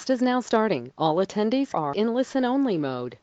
Podcast is now starting. All attendees are in listen-only mode.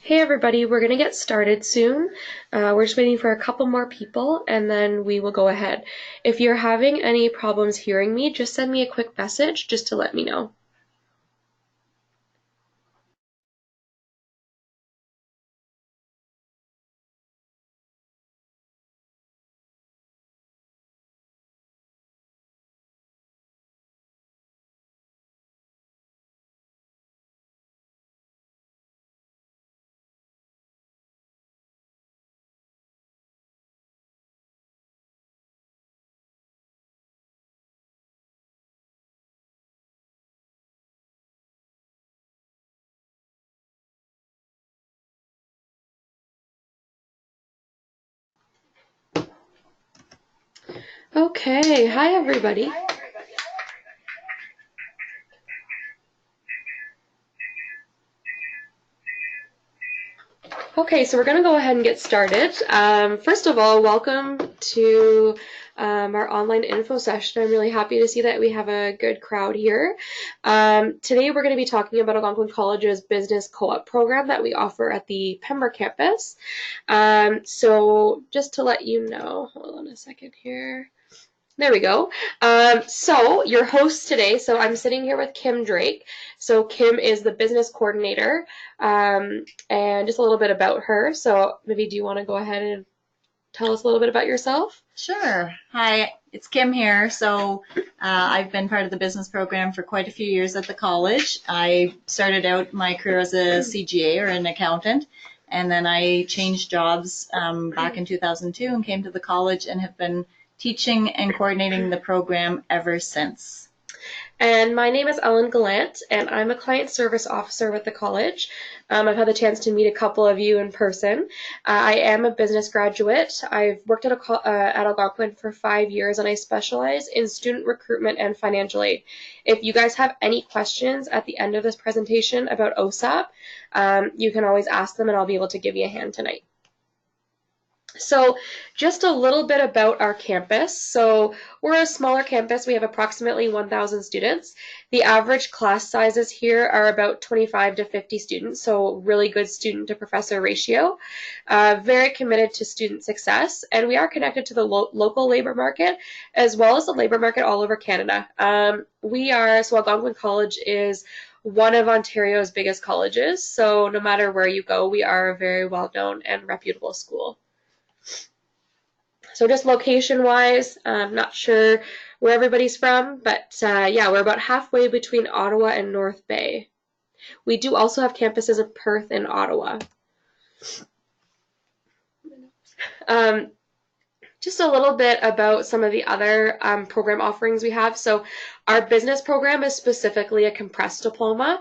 Hey everybody, we're going to get started soon. We're just waiting for a couple more people and then we will go ahead. If you're having any problems hearing me, just send me a quick message just to let me know. Okay, hi everybody. Okay, so we're going to go ahead and get started. First of all, welcome to our online info session. I'm really happy to see that we have a good crowd here. Today we're going to be talking about Algonquin College's business co-op program that we offer at the Pembroke campus. So just to let you know, hold on a second here. There we go. So your host today, so I'm sitting here with Kim Drake. So Kim is the business coordinator, and just a little bit about her. So maybe do you want to go ahead and tell us a little bit about yourself? Sure. Hi, it's Kim here. So I've been part of the business program for quite a few years at the college. I started out my career as a CGA or an accountant, and then I changed jobs back in 2002 and came to the college and have been teaching and coordinating the program ever since. And my name is Ellen Gallant, and I'm a client service officer with the college. I've had the chance to meet a couple of you in person. I am a business graduate. I've worked at Algonquin for 5 years, and I specialize in student recruitment and financial aid. If you guys have any questions at the end of this presentation about OSAP, you can always ask them, and I'll be able to give you a hand tonight. So just a little bit about our campus. So we're a smaller campus. We have approximately 1,000 students. The average class sizes here are about 25 to 50 students, so really good student to professor ratio. Very committed to student success, and we are connected to the local labor market as well as the labor market all over Canada. So Algonquin College is one of Ontario's biggest colleges, so no matter where you go, we are a very well-known and reputable school. So just location-wise, I'm not sure where everybody's from, but yeah, we're about halfway between Ottawa and North Bay. We do also have campuses in Perth and Ottawa. Just a little bit about some of the other program offerings we have. So our business program is specifically a compressed diploma.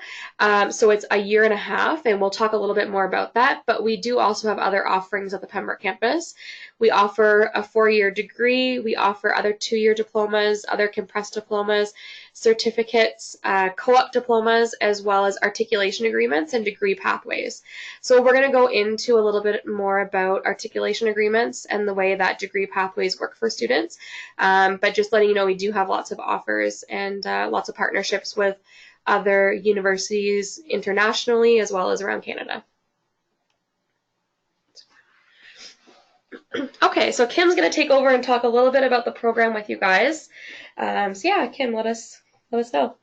So it's a year and a half, and we'll talk a little bit more about that. But we do also have other offerings at the Pembroke campus. We offer a 4-year degree. We offer other 2-year diplomas, other compressed diplomas, certificates, co-op diplomas, as well as articulation agreements and degree pathways. So we're going to go into a little bit more about articulation agreements and the way that degree pathways work for students. But just letting you know, we do have lots of offers and lots of partnerships with other universities internationally as well as around Canada. Okay, so Kim's going to take over and talk a little bit about the program with you guys. So yeah, Kim, let us know.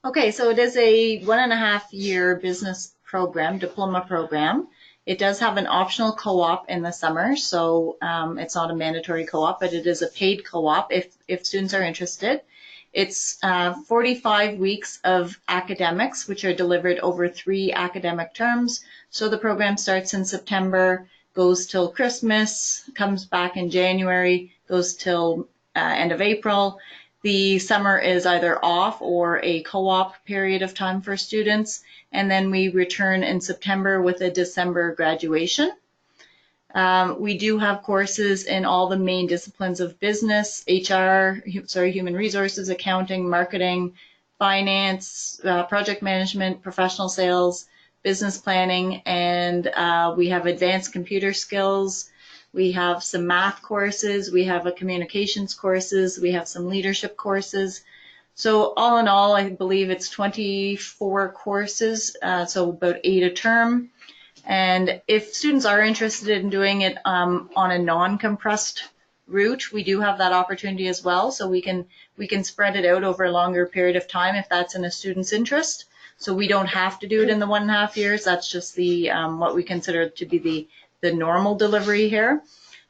Okay, so it is a 1.5-year business program, diploma program. It does have an optional co-op in the summer, so it's not a mandatory co-op, but it is a paid co-op if students are interested. It's 45 weeks of academics, which are delivered over 3 academic terms. So the program starts in September, goes till Christmas, comes back in January, goes till end of April. The summer is either off or a co-op period of time for students, and then we return in September with a December graduation. We do have courses in all the main disciplines of business, human resources, accounting, marketing, finance, project management, professional sales, business planning, and we have advanced computer skills. We have some math courses, we have a communications courses, we have some leadership courses. So all in all, I believe it's 24 courses, so about 8 a term. And if students are interested in doing it on a non-compressed route, we do have that opportunity as well. So we can spread it out over a longer period of time if that's in a student's interest. So we don't have to do it in the 1.5 years. That's just the what we consider to be the normal delivery here.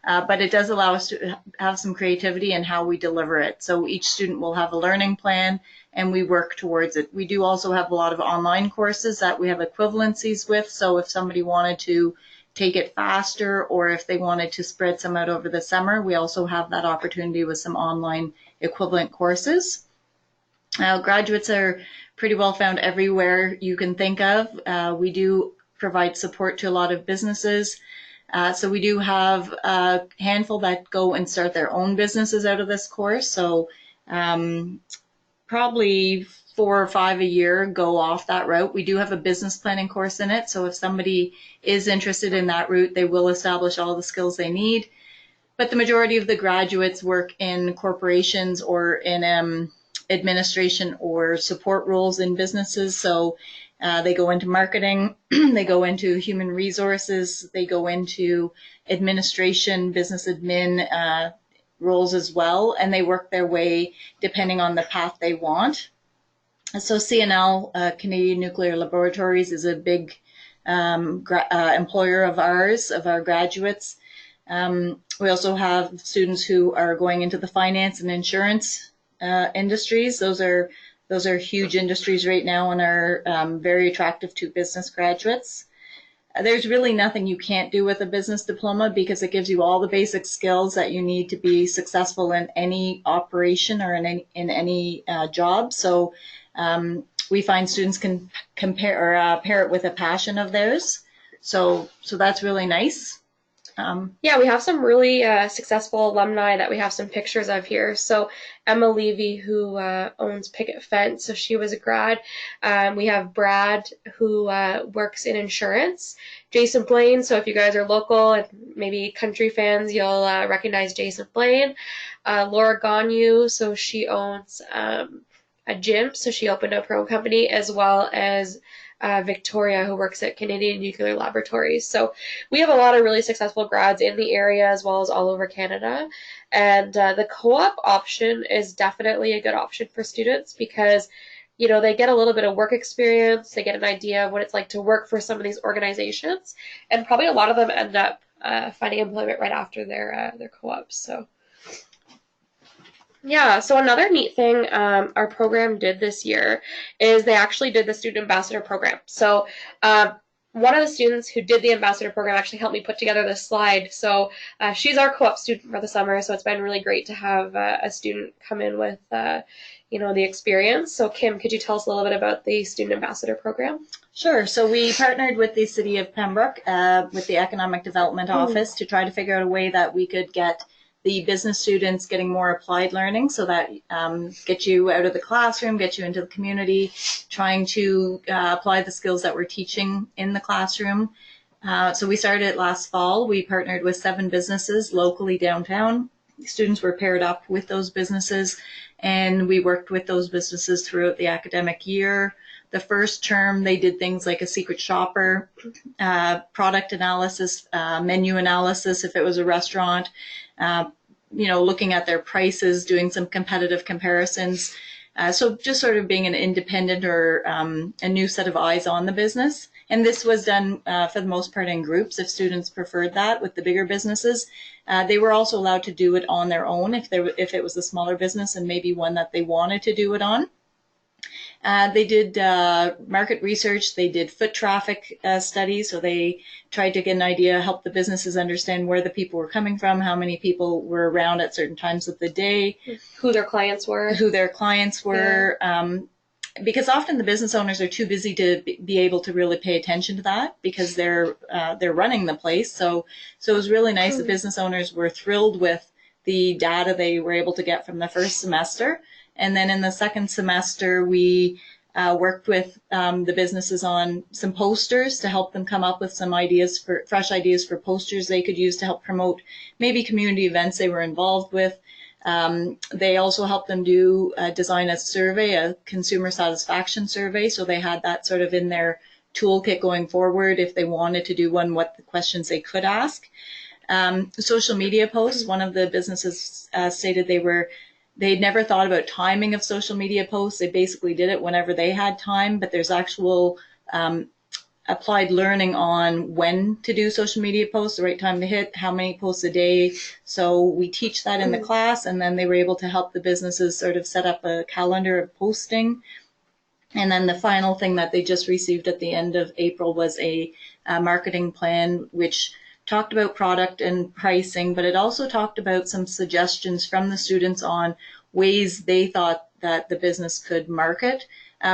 But it does allow us to have some creativity in how we deliver it. So each student will have a learning plan and we work towards it. We do also have a lot of online courses that we have equivalencies with. So if somebody wanted to take it faster or if they wanted to spread some out over the summer, we also have that opportunity with some online equivalent courses. Graduates are pretty well found everywhere you can think of. We do provide support to a lot of businesses. So we do have a handful that go and start their own businesses out of this course. So probably 4 or 5 a year go off that route. We do have a business planning course in it. So if somebody is interested in that route, they will establish all the skills they need. But the majority of the graduates work in corporations or in administration or support roles in businesses. So they go into marketing, they go into human resources, they go into administration, business admin roles as well, and they work their way depending on the path they want. So CNL, Canadian Nuclear Laboratories, is a big employer of ours, of our graduates. We also have students who are going into the finance and insurance industries. Those are huge industries right now and are very attractive to business graduates. There's really nothing you can't do with a business diploma because it gives you all the basic skills that you need to be successful in any operation or in any job. So we find students can pair it with a passion of theirs. So that's really nice. Yeah, we have some really successful alumni that we have some pictures of here. So Emma Levy, who owns Picket Fence, so she was a grad. We have Brad, who works in insurance. Jason Blaine, so if you guys are local and maybe country fans, you'll recognize Jason Blaine. Laura Gagnon, so she owns a gym, so she opened up her own company, as well as Victoria, who works at Canadian Nuclear Laboratories. So we have a lot of really successful grads in the area as well as all over Canada. And the co-op option is definitely a good option for students because, you know, they get a little bit of work experience, they get an idea of what it's like to work for some of these organizations, and probably a lot of them end up finding employment right after their co-ops. So yeah, so another neat thing our program did this year is they actually did the Student Ambassador Program. So one of the students who did the Ambassador Program actually helped me put together this slide. So she's our co-op student for the summer, so it's been really great to have a student come in with the experience. So Kim, could you tell us a little bit about the Student Ambassador Program? Sure. So we partnered with the City of Pembroke, with the Economic Development Office, to try to figure out a way that we could get the business students getting more applied learning, so that get you out of the classroom, get you into the community, trying to apply the skills that we're teaching in the classroom. So we started it last fall. We partnered with 7 businesses locally downtown. Students were paired up with those businesses, and we worked with those businesses throughout the academic year. The first term, they did things like a secret shopper, product analysis, menu analysis if it was a restaurant, looking at their prices, doing some competitive comparisons. So just sort of being an independent or a new set of eyes on the business. And this was done for the most part in groups if students preferred that with the bigger businesses. They were also allowed to do it on their own if it was a smaller business and maybe one that they wanted to do it on. They did market research, they did foot traffic studies, so they tried to get an idea, help the businesses understand where the people were coming from, how many people were around at certain times of the day. Who their clients were. Yeah. Because often the business owners are too busy to be able to really pay attention to that because they're running the place. So it was really nice. The business owners were thrilled with the data they were able to get from the first semester. And then in the second semester, we worked with the businesses on some posters to help them come up with some fresh ideas for posters they could use to help promote maybe community events they were involved with. They also helped them do design a survey, a consumer satisfaction survey. So they had that sort of in their toolkit going forward if they wanted to do one, what the questions they could ask. Social media posts, one of the businesses stated they'd never thought about timing of social media posts. They basically did it whenever they had time, but there's actual applied learning on when to do social media posts, the right time to hit, how many posts a day. So we teach that in the class, and then they were able to help the businesses sort of set up a calendar of posting. And then the final thing that they just received at the end of April was a marketing plan, which talked about product and pricing, but it also talked about some suggestions from the students on ways they thought that the business could market,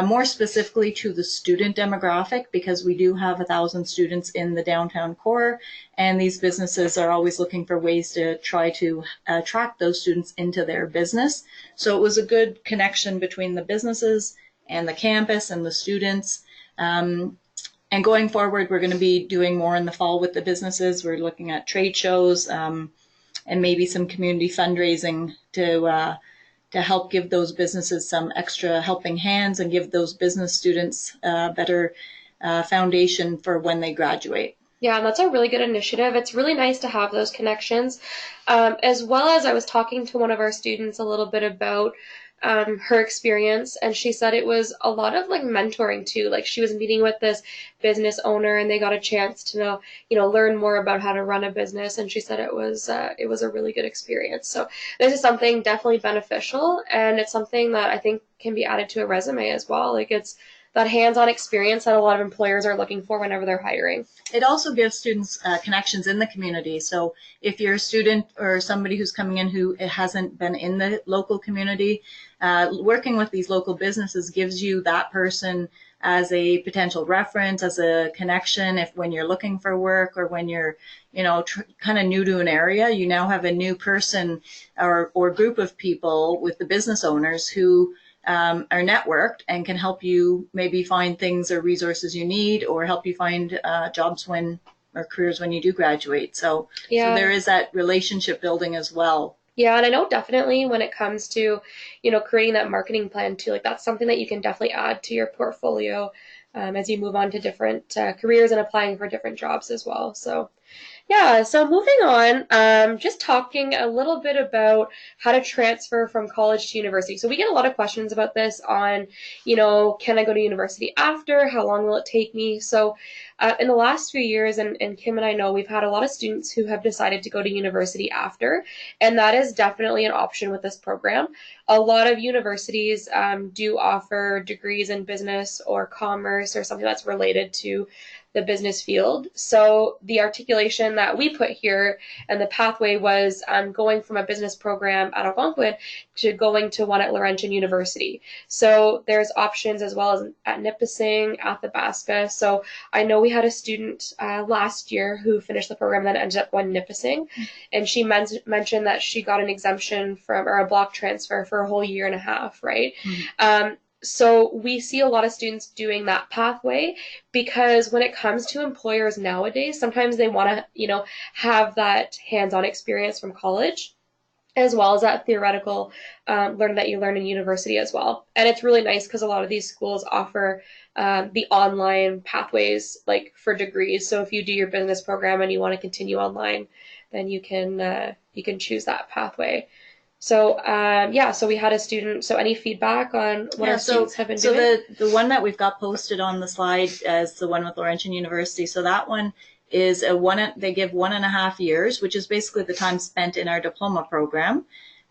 more specifically to the student demographic, because we do have 1,000 students in the downtown core, and these businesses are always looking for ways to try to attract those students into their business. So it was a good connection between the businesses and the campus and the students. And going forward, we're going to be doing more in the fall with the businesses. We're looking at trade shows and maybe some community fundraising to help give those businesses some extra helping hands and give those business students a better foundation for when they graduate. Yeah, and that's a really good initiative. It's really nice to have those connections. As well as I was talking to one of our students a little bit about her experience, and she said it was a lot of like mentoring too. Like she was meeting with this business owner, and they got a chance to learn more about how to run a business. And she said it was a really good experience. So this is something definitely beneficial, and it's something that I think can be added to a resume as well. Like it's that hands-on experience that a lot of employers are looking for whenever they're hiring. It also gives students connections in the community. So if you're a student or somebody who's coming in who hasn't been in the local community, working with these local businesses gives you that person as a potential reference, as a connection. If when you're looking for work or when you're, kind of new to an area, you now have a new person or group of people with the business owners who are networked and can help you maybe find things or resources you need, or help you find jobs or careers when you do graduate. So there is that relationship building as well. Yeah, and I know definitely when it comes to, creating that marketing plan too, like that's something that you can definitely add to your portfolio as you move on to different careers and applying for different jobs as well. So yeah, so moving on, just talking a little bit about how to transfer from college to university. So we get a lot of questions about this on, can I go to university after? How long will it take me? So in the last few years, and Kim and I know, we've had a lot of students who have decided to go to university after, and that is definitely an option with this program. A lot of universities do offer degrees in business or commerce or something that's related to the business field. So the articulation that we put here and the pathway was going from a business program at Algonquin to going to one at Laurentian University. So there's options as well as at Nipissing, Athabasca. So I know we had a student last year who finished the program and then ended up going to Nipissing, and she mentioned that she got an exemption or a block transfer for a whole year and a half, right? Mm-hmm. So we see a lot of students doing that pathway because when it comes to employers nowadays, sometimes they want to, have that hands-on experience from college as well as that theoretical learning that you learn in university as well. And it's really nice because a lot of these schools offer the online pathways like for degrees. So if you do your business program and you want to continue online, then you can choose that pathway. So, so we had a student. So any feedback on what our students have been doing? So the one that we've got posted on the slide is the one with Laurentian University. So that one is they give 1.5 years, which is basically the time spent in our diploma program.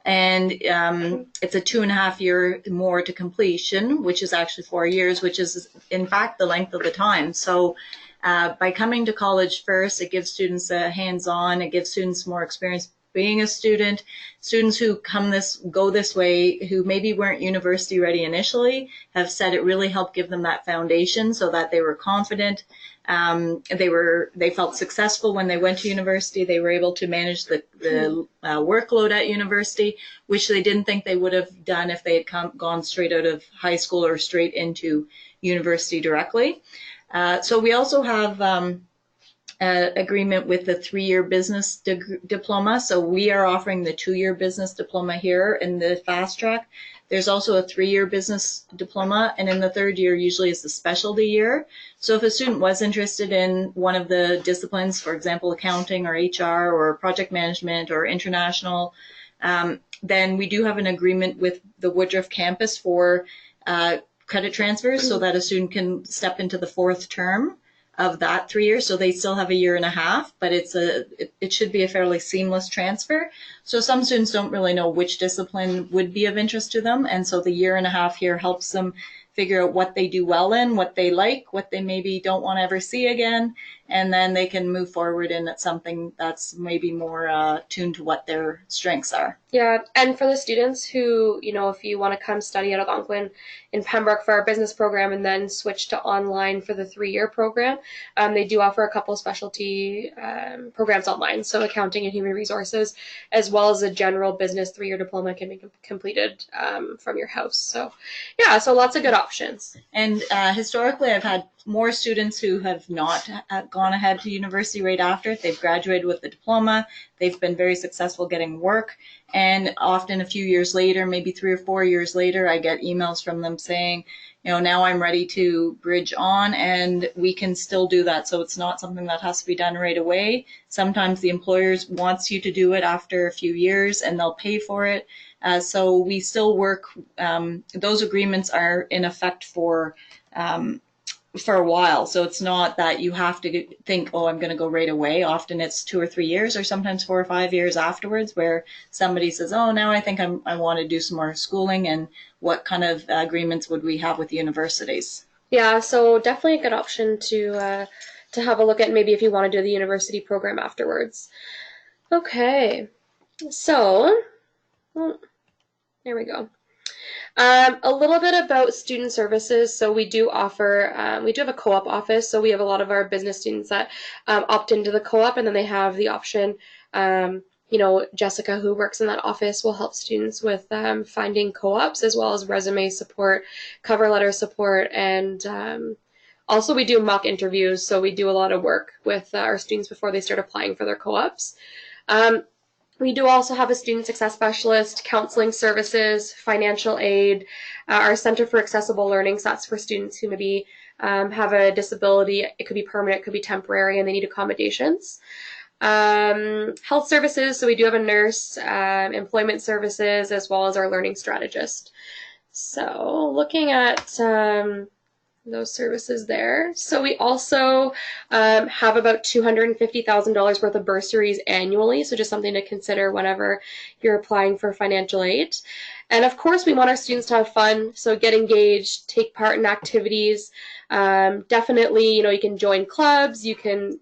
And it's a 2.5 year more to completion, which is actually 4 years, which is in fact the length of the time. So by coming to college first, it gives students a hands-on, it gives students more experience being a student. Students who go this way, who maybe weren't university ready initially, have said it really helped give them that foundation so that they were confident. They felt successful when they went to university. They were able to manage the workload at university, which they didn't think they would have done if they had gone straight out of high school or straight into university directly. So we also have agreement with the 3-year business diploma. So we are offering the 2-year business diploma here in the fast track. There's also a 3-year business diploma, and in the 3rd year usually is the specialty year. So if a student was interested in one of the disciplines, for example, accounting or HR or project management or international, then we do have an agreement with the Woodruff campus for credit transfers so that a student can step into the 4th term of that 3 years. So they still have a year and a half, but it should be a fairly seamless transfer. So some students don't really know which discipline would be of interest to them. And so the year and a half here helps them figure out what they do well in, what they like, what they maybe don't want to ever see again. And then they can move forward in something that's maybe more tuned to what their strengths are. Yeah, and for the students who, if you want to come study at Algonquin in Pembroke for our business program and then switch to online for the 3-year program, they do offer a couple of specialty programs online, so accounting and human resources, as well as a general business 3-year diploma can be completed from your house. So yeah, so lots of good options. And historically, I've had more students who have not gone ahead to university right after. They've graduated with the diploma. They've been very successful getting work. And often a few years later, maybe 3 or 4 years later, I get emails from them saying, now I'm ready to bridge on, and we can still do that. So it's not something that has to be done right away. Sometimes the employers wants you to do it after a few years and they'll pay for it. So we still work, those agreements are in effect for a while. So it's not that you have to think, oh, I'm going to go right away. Often it's 2 or 3 years, or sometimes 4 or 5 years afterwards, where somebody says, oh, now I think I want to do some more schooling, and what kind of agreements would we have with universities? Yeah, so definitely a good option to have a look at, maybe if you want to do the university program afterwards. Okay, so there we go. A little bit about student services. So we do offer, we do have a co-op office. So we have a lot of our business students that opt into the co-op, and then they have the option, Jessica, who works in that office, will help students with finding co-ops, as well as resume support, cover letter support, and also we do mock interviews. So we do a lot of work with our students before they start applying for their co-ops. We do also have a student success specialist, counseling services, financial aid, our Center for Accessible Learning. So that's for students who maybe have a disability. It could be permanent, it could be temporary, and they need accommodations. Health services, so we do have a nurse, employment services, as well as our learning strategist. So looking at those services there. So we also have about $250,000 worth of bursaries annually, so just something to consider whenever you're applying for financial aid. And of course, we want our students to have fun, so get engaged, take part in activities. Definitely, you can join clubs, you can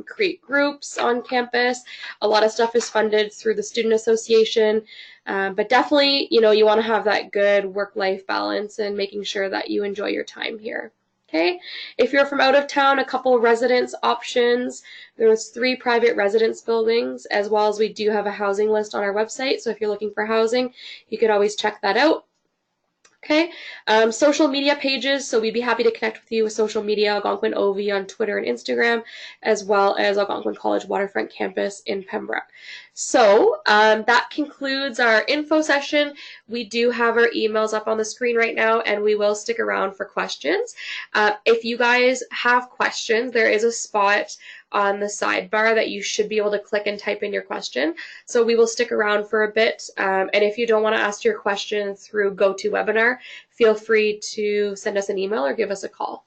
create groups on campus. A lot of stuff is funded through the Student Association. But definitely, you want to have that good work-life balance and making sure that you enjoy your time here. Okay, if you're from out of town, a couple residence options. There's 3 private residence buildings, as well as we do have a housing list on our website. So if you're looking for housing, you could always check that out. Okay, social media pages, so we'd be happy to connect with you with social media, Algonquin OV on Twitter and Instagram, as well as Algonquin College Waterfront Campus in Pembroke. So that concludes our info session. We do have our emails up on the screen right now, and we will stick around for questions. If you guys have questions, there is a spot on the sidebar that you should be able to click and type in your question. So we will stick around for a bit. And if you don't want to ask your question through GoToWebinar, feel free to send us an email or give us a call.